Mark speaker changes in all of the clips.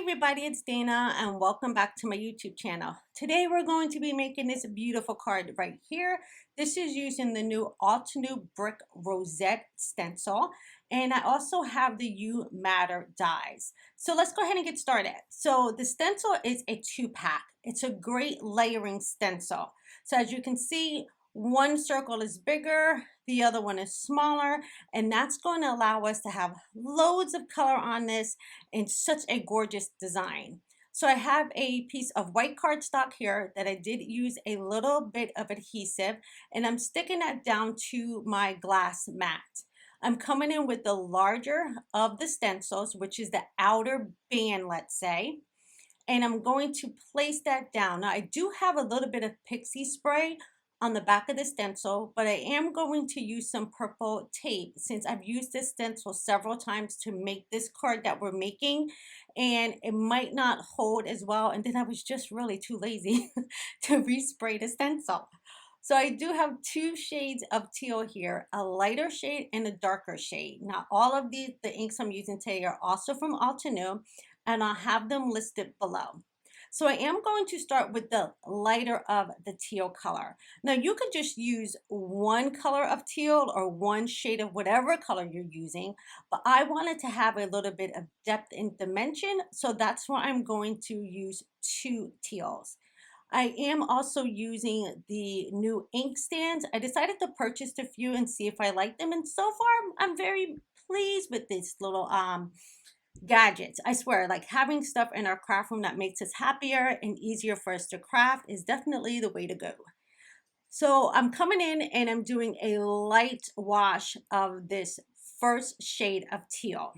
Speaker 1: everybody, it's Dana and welcome back to my YouTube channel. Today we're going to be making this beautiful card right here. This is using the new Altenew Brick Rosette Stencil, and I also have the You Matter dies. So let's go ahead and get started. So the stencil is a 2-pack. It's a great layering stencil. So as you can see, one circle is bigger, the other one is smaller, and that's going to allow us to have loads of color on this in such a gorgeous design. So I have a piece of white cardstock here that I did use a little bit of adhesive, and I'm sticking that down to my glass mat. I'm coming in with the larger of the stencils, which is the outer band, let's say, and I'm going to place that down. Now I do have a little bit of Pixie spray on the back of the stencil, but I am going to use some purple tape since I've used this stencil several times to make this card that we're making, and it might not hold as well, and then I was just really too lazy to respray the stencil. So I do have two shades of teal here, a lighter shade and a darker shade. Now all of the inks I'm using today are also from Altenew, and I'll have them listed below. So I am going to start with the lighter of the teal color. Now you could just use one color of teal or one shade of whatever color you're using, but I wanted to have a little bit of depth and dimension, so that's why I'm going to use two teals. I am also using the new ink stands. I decided to purchase a few and see if I like them, and so far I'm very pleased with this little gadgets. I swear, like having stuff in our craft room that makes us happier and easier for us to craft is definitely the way to go. So I'm coming in and I'm doing a light wash of this first shade of teal.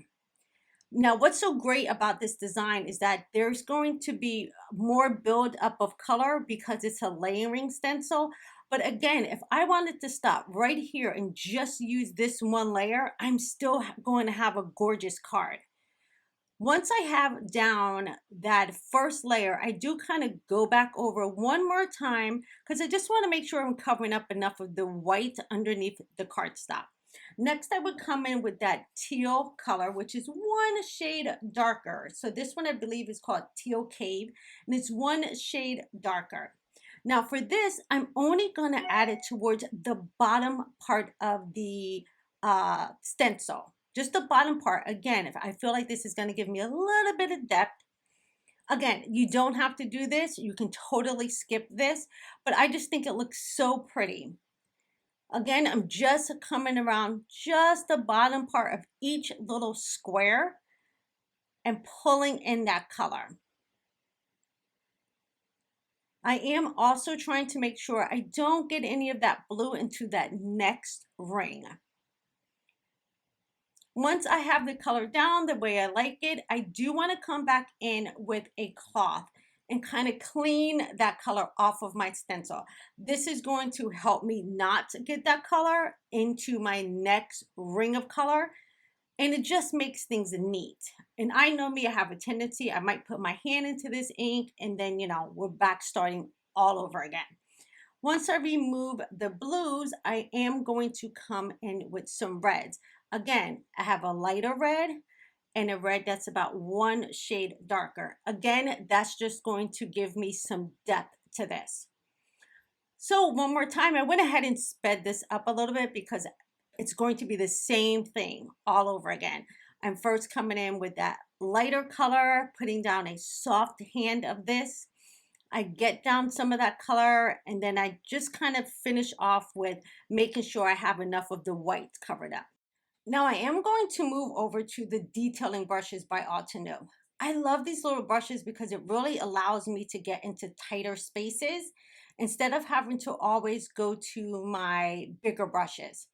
Speaker 1: Now what's so great about this design is that there's going to be more build up of color because it's a layering stencil. But again, if I wanted to stop right here and just use this one layer, I'm still going to have a gorgeous card. Once I have down that first layer, I do kind of go back over one more time because I just want to make sure I'm covering up enough of the white underneath the cardstock. Next, I would come in with that teal color, which is one shade darker. So this one I believe is called Teal Cave, and it's one shade darker. Now for this, I'm only going to add it towards the bottom part of the stencil. Just the bottom part. Again, if I feel like this is going to give me a little bit of depth. Again, you don't have to do this. You can totally skip this, but I just think it looks so pretty. Again, I'm just coming around just the bottom part of each little square and pulling in that color. I am also trying to make sure I don't get any of that blue into that next ring. Once I have the color down the way I like it, I do want to come back in with a cloth and kind of clean that color off of my stencil. This is going to help me not get that color into my next ring of color, and it just makes things neat. And I know me, I have a tendency, I might put my hand into this ink and then, you know, we're back starting all over again. Once I remove the blues, I am going to come in with some reds. Again, I have a lighter red and a red that's about one shade darker. Again, that's just going to give me some depth to this. So one more time, I went ahead and sped this up a little bit because it's going to be the same thing all over again. I'm first coming in with that lighter color, putting down a soft hand of this. I get down some of that color, and then I just kind of finish off with making sure I have enough of the white covered up. Now I am going to move over to the detailing brushes by Altenew. I love these little brushes because it really allows me to get into tighter spaces instead of having to always go to my bigger brushes.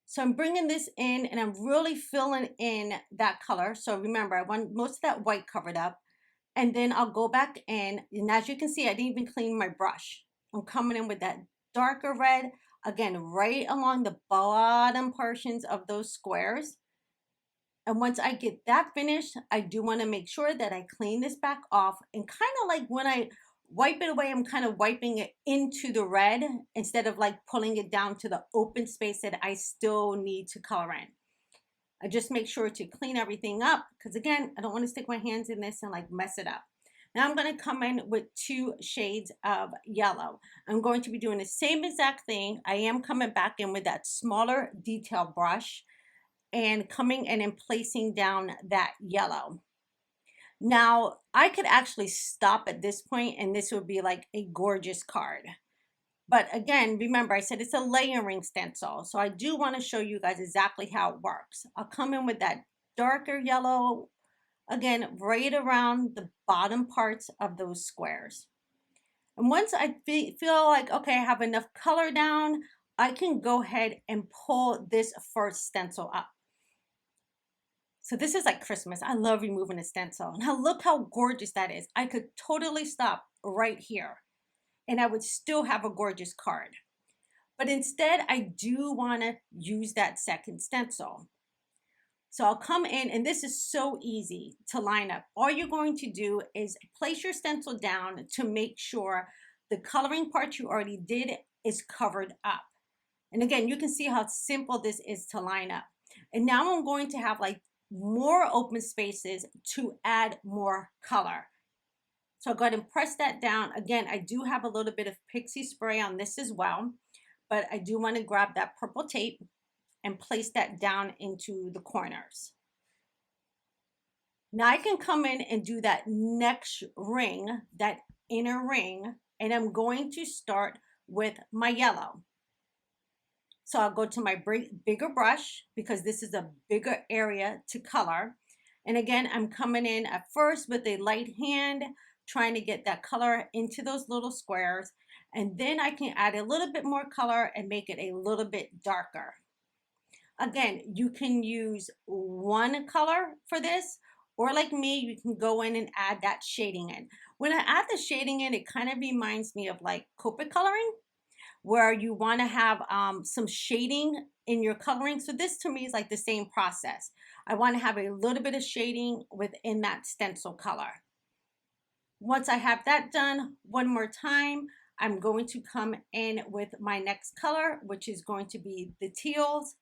Speaker 1: So I'm bringing this in and I'm really filling in that color. So remember, I want most of that white covered up, and then I'll go back in, and as you can see, I didn't even clean my brush. I'm coming in with that darker red. Again, right along the bottom portions of those squares. And once I get that finished, I do want to make sure that I clean this back off, and kind of like when I wipe it away, I'm kind of wiping it into the red instead of like pulling it down to the open space that I still need to color in. I just make sure to clean everything up because again, I don't want to stick my hands in this and like mess it up. Now I'm going to come in with 2 shades of yellow. I'm going to be doing the same exact thing. I am coming back in with that smaller detail brush and coming in and placing down that yellow. Now I could actually stop at this point and this would be like a gorgeous card. But again, remember I said it's a layering stencil. So I do want to show you guys exactly how it works. I'll come in with that darker yellow, again, right around the bottom parts of those squares. And once I feel like, okay, I have enough color down, I can go ahead and pull this first stencil up. So this is like Christmas. I love removing a stencil. Now look how gorgeous that is. I could totally stop right here and I would still have a gorgeous card. But instead, I do want to use that second stencil. So I'll come in, and this is so easy to line up. All you're going to do is place your stencil down to make sure the coloring part you already did is covered up. And again, you can see how simple this is to line up. And now I'm going to have like more open spaces to add more color. So I'll go ahead and press that down. Again, I do have a little bit of Pixie spray on this as well, but I do want to grab that purple tape and place that down into the corners. Now I can come in and do that next ring, that inner ring, and I'm going to start with my yellow. So I'll go to my bigger brush because this is a bigger area to color. And again, I'm coming in at first with a light hand, trying to get that color into those little squares. And then I can add a little bit more color and make it a little bit darker. Again, you can use one color for this, or like me, you can go in and add that shading in. When I add the shading in, it kind of reminds me of like Copic coloring, where you want to have some shading in your coloring. So this to me is like the same process. I want to have a little bit of shading within that stencil color. Once I have that done, one more time, I'm going to come in with my next color, which is going to be the teals.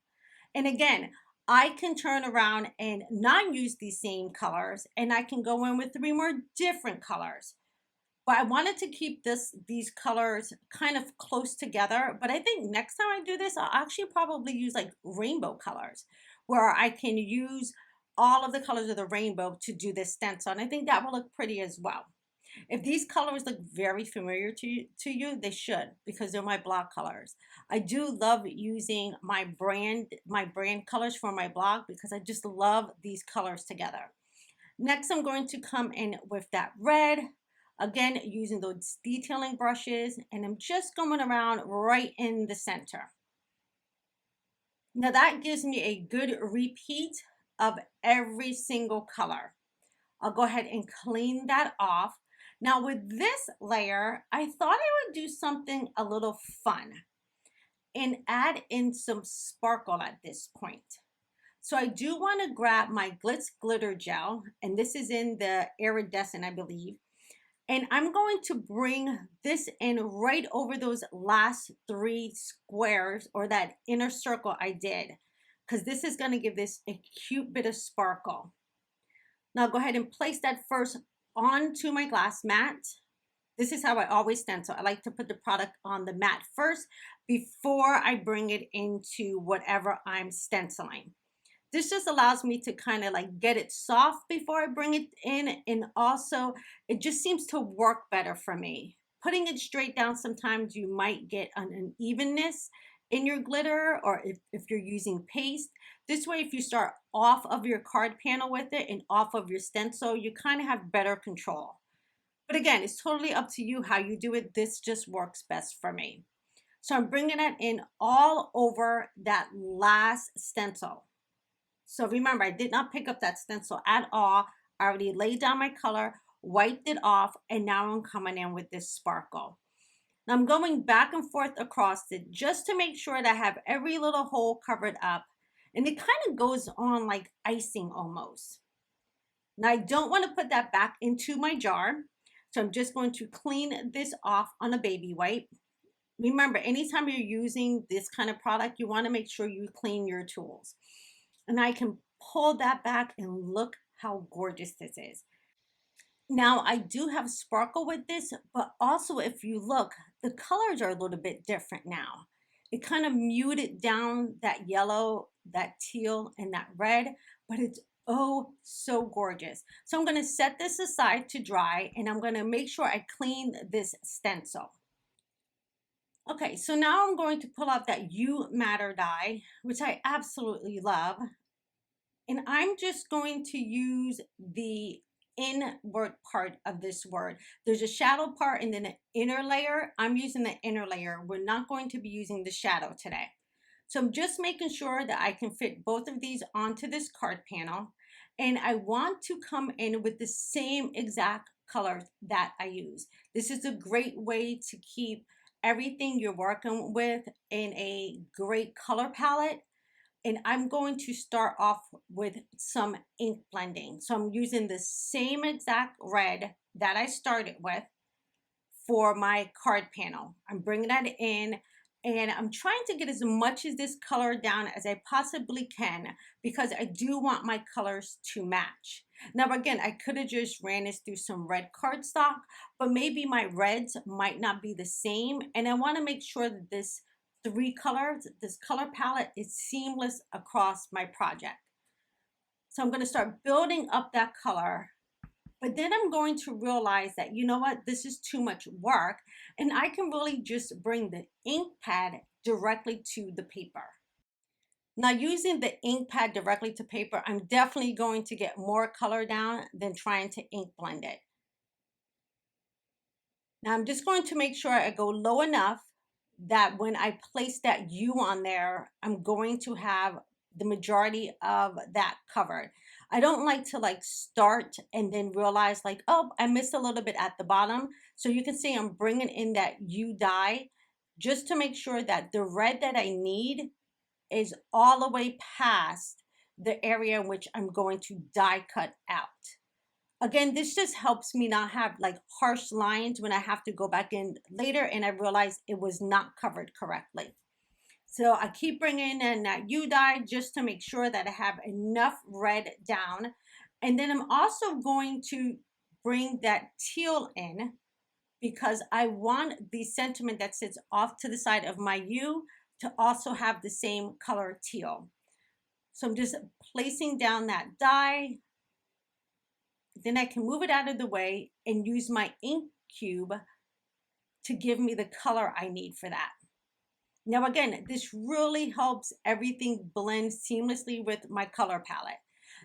Speaker 1: And again, I can turn around and not use these same colors, and I can go in with 3 more different colors. But I wanted to keep these colors kind of close together. But I think next time I do this, I'll actually probably use like rainbow colors, where I can use all of the colors of the rainbow to do this stencil. And I think that will look pretty as well. If these colors look very familiar to you, they should, because they're my blog colors. I do love using my brand colors for my blog because I just love these colors together. Next, I'm going to come in with that red, again, using those detailing brushes, and I'm just going around right in the center. Now that gives me a good repeat of every single color. I'll go ahead and clean that off. Now with this layer, I thought I would do something a little fun and add in some sparkle at this point. So I do want to grab my Glitz glitter gel, and this is in the Iridescent, I believe. And I'm going to bring this in right over those last 3 squares, or that inner circle I did, because this is going to give this a cute bit of sparkle. Now go ahead and place that first onto my glass mat. This is how I always stencil. I like to put the product on the mat first before I bring it into whatever I'm stenciling. This just allows me to kind of like get it soft before I bring it in, and also it just seems to work better for me. Putting it straight down, sometimes you might get an unevenness in your glitter, or if you're using paste. This way, if you start off of your card panel with it and off of your stencil, you kind of have better control. But again, it's totally up to you how you do it. This just works best for me. So I'm bringing that in all over that last stencil. So remember, I did not pick up that stencil at all. I already laid down my color, wiped it off, and now I'm coming in with this sparkle. Now I'm going back and forth across it just to make sure that I have every little hole covered up. And it kind of goes on like icing almost. Now I don't want to put that back into my jar. So I'm just going to clean this off on a baby wipe. Remember, anytime you're using this kind of product, you want to make sure you clean your tools. And I can pull that back and look how gorgeous this is. Now I do have sparkle with this, but also if you look, the colors are a little bit different now. It kind of muted down that yellow, that teal, and that red, but it's oh so gorgeous. So I'm gonna set this aside to dry and I'm gonna make sure I clean this stencil. Okay, so now I'm going to pull out that You Matter die, which I absolutely love. And I'm just going to use the inward part of this word. There's a shadow part and then an inner layer. I'm using the inner layer. We're not going to be using the shadow today. So I'm just making sure that I can fit both of these onto this card panel. And I want to come in with the same exact colors that I use. This is a great way to keep everything you're working with in a great color palette. And I'm going to start off with some ink blending. So I'm using the same exact red that I started with for my card panel. I'm bringing that in and I'm trying to get as much of this color down as I possibly can because I do want my colors to match. Now again, I could have just ran this through some red cardstock, but maybe my reds might not be the same. And I want to make sure that this three colors, this color palette is seamless across my project. So I'm going to start building up that color, but then I'm going to realize that, you know what, this is too much work and I can really just bring the ink pad directly to the paper. Now using the ink pad directly to paper, I'm definitely going to get more color down than trying to ink blend it. Now I'm just going to make sure I go low enough that when I place that U on there, I'm going to have the majority of that covered. I don't like to like start and then realize like, oh, I missed a little bit at the bottom. So you can see I'm bringing in that U dye just to make sure that the red that I need is all the way past the area in which I'm going to die cut out. Again, this just helps me not have like harsh lines when I have to go back in later and I realize it was not covered correctly. So I keep bringing in that U dye just to make sure that I have enough red down. And then I'm also going to bring that teal in because I want the sentiment that sits off to the side of my U to also have the same color teal. So I'm just placing down that dye. Then I can move it out of the way and use my ink cube to give me the color I need for that. Now again, this really helps everything blend seamlessly with my color palette.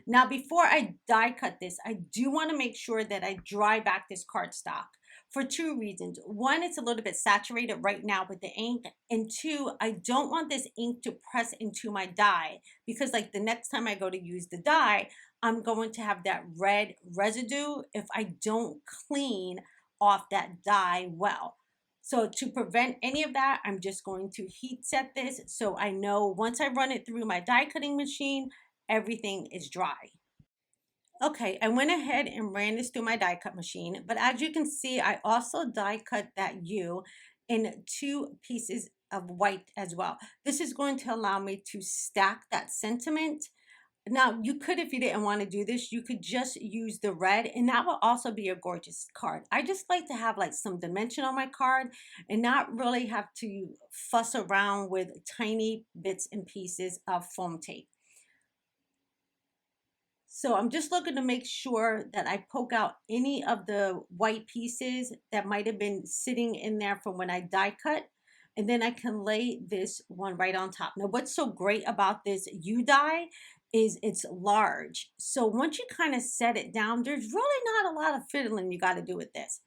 Speaker 1: Now before I die cut this, I do want to make sure that I dry back this cardstock for two reasons. One, it's a little bit saturated right now with the ink. And two, I don't want this ink to press into my die because like the next time I go to use the die, I'm going to have that red residue if I don't clean off that die well. So to prevent any of that, I'm just going to heat set this so I know once I run it through my die cutting machine, everything is dry. Okay, I went ahead and ran this through my die cut machine, but as you can see, I also die cut that U in two pieces of white as well. This is going to allow me to stack that sentiment. Now, you could, if you didn't want to do this, you could just use the red and that will also be a gorgeous card. I just like to have like some dimension on my card and not really have to fuss around with tiny bits and pieces of foam tape. So I'm just looking to make sure that I poke out any of the white pieces that might have been sitting in there from when I die cut. And then I can lay this one right on top. Now, what's so great about this U die is it's large. So once you kind of set it down, there's really not a lot of fiddling you got to do with this.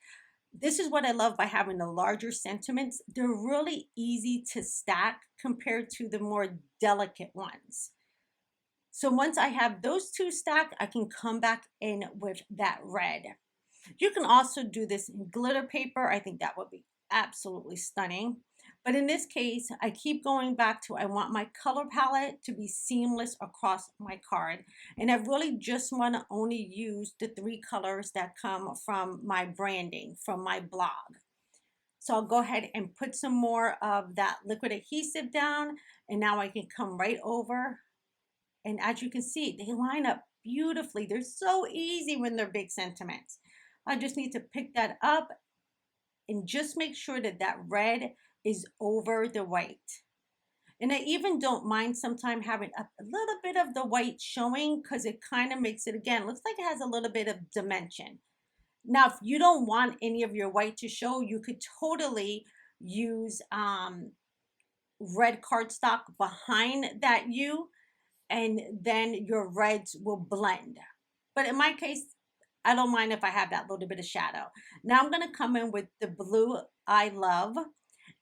Speaker 1: This is what I love by having the larger sentiments. They're really easy to stack compared to the more delicate ones. So once I have those two stacked, I can come back in with that red. You can also do this in glitter paper. I think that would be absolutely stunning. But in this case, I keep going back to I want my color palette to be seamless across my card. And I really just want to only use the three colors that come from my branding, from my blog. So I'll go ahead and put some more of that liquid adhesive down. And now I can come right over And as you can see, they line up beautifully. They're so easy when they're big sentiments. I just need to pick that up and just make sure that that red is over the white. And I even don't mind sometimes having a little bit of the white showing because it kind of makes it, again, looks like it has a little bit of dimension. Now, if you don't want any of your white to show, you could totally use red cardstock behind that U, and then your reds will blend. But in my case, I don't mind if I have that little bit of shadow. Now I'm going to come in with the blue I Love,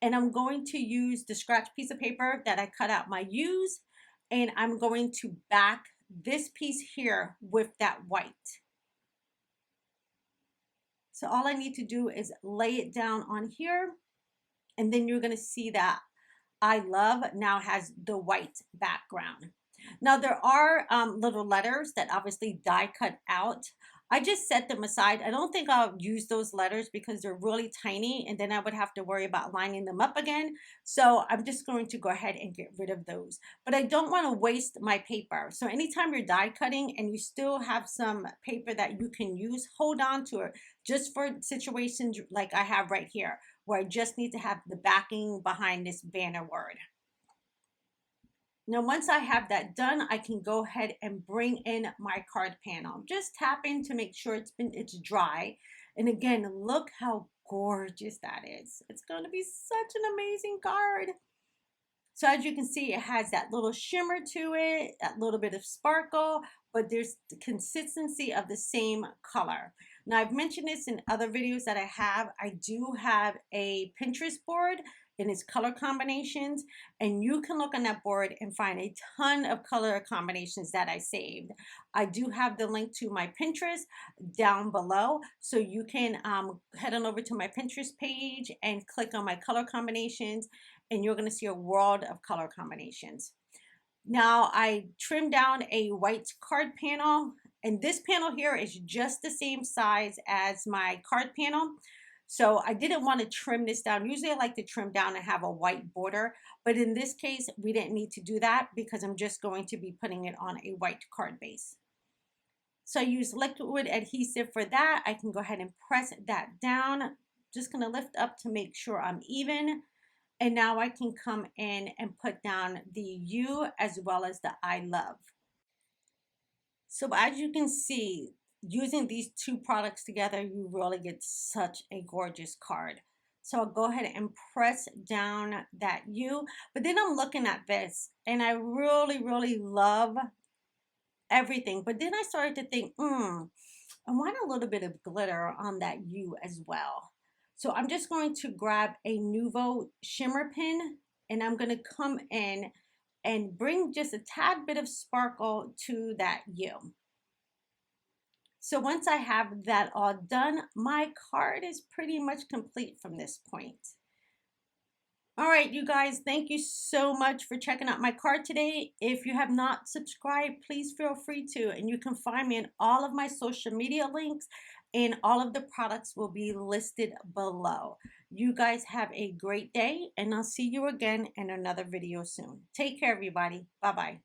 Speaker 1: and I'm going to use the scratch piece of paper that I cut out my U's, and I'm going to back this piece here with that white. So all I need to do is lay it down on here, and then you're going to see that I Love now has the white background. Now there are little letters that obviously die cut out. I just set them aside. I don't think I'll use those letters because they're really tiny, and then I would have to worry about lining them up again. So I'm just going to go ahead and get rid of those. But I don't want to waste my paper. So anytime you're die cutting and you still have some paper that you can use, hold on to it just for situations like I have right here, where I just need to have the backing behind this banner word. Now, once I have that done, I can go ahead and bring in my card panel. Just tapping to make sure it's dry. And again, look how gorgeous that is. It's going to be such an amazing card. So as you can see, it has that little shimmer to it, that little bit of sparkle, but there's the consistency of the same color. Now, I've mentioned this in other videos that I have. I do have a Pinterest board in its color combinations, and you can look on that board and find a ton of color combinations that I saved. I do have the link to my Pinterest down below, so you can head on over to my Pinterest page and click on my color combinations, and you're going to see a world of color combinations. Now I trimmed down a white card panel, and this panel here is just the same size as my card panel. So I didn't want to trim this down. Usually I like to trim down and have a white border, but in this case, we didn't need to do that because I'm just going to be putting it on a white card base. So I use liquid adhesive for that. I can go ahead and press that down. Just going to lift up to make sure I'm even. And now I can come in and put down the U as well as the I Love. So as you can see, using these two products together, you really get such a gorgeous card. So I'll go ahead and press down that U, but then I'm looking at this and I really love everything. But then I started to think, I want a little bit of glitter on that U as well. So I'm just going to grab a Nuvo shimmer pin, and I'm going to come in and bring just a tad bit of sparkle to that U. So once I have that all done, my card is pretty much complete from this point. All right, you guys, thank you so much for checking out my card today. If you have not subscribed, please feel free to, and you can find me in all of my social media links, and all of the products will be listed below. You guys have a great day, and I'll see you again in another video soon. Take care, everybody. Bye-bye.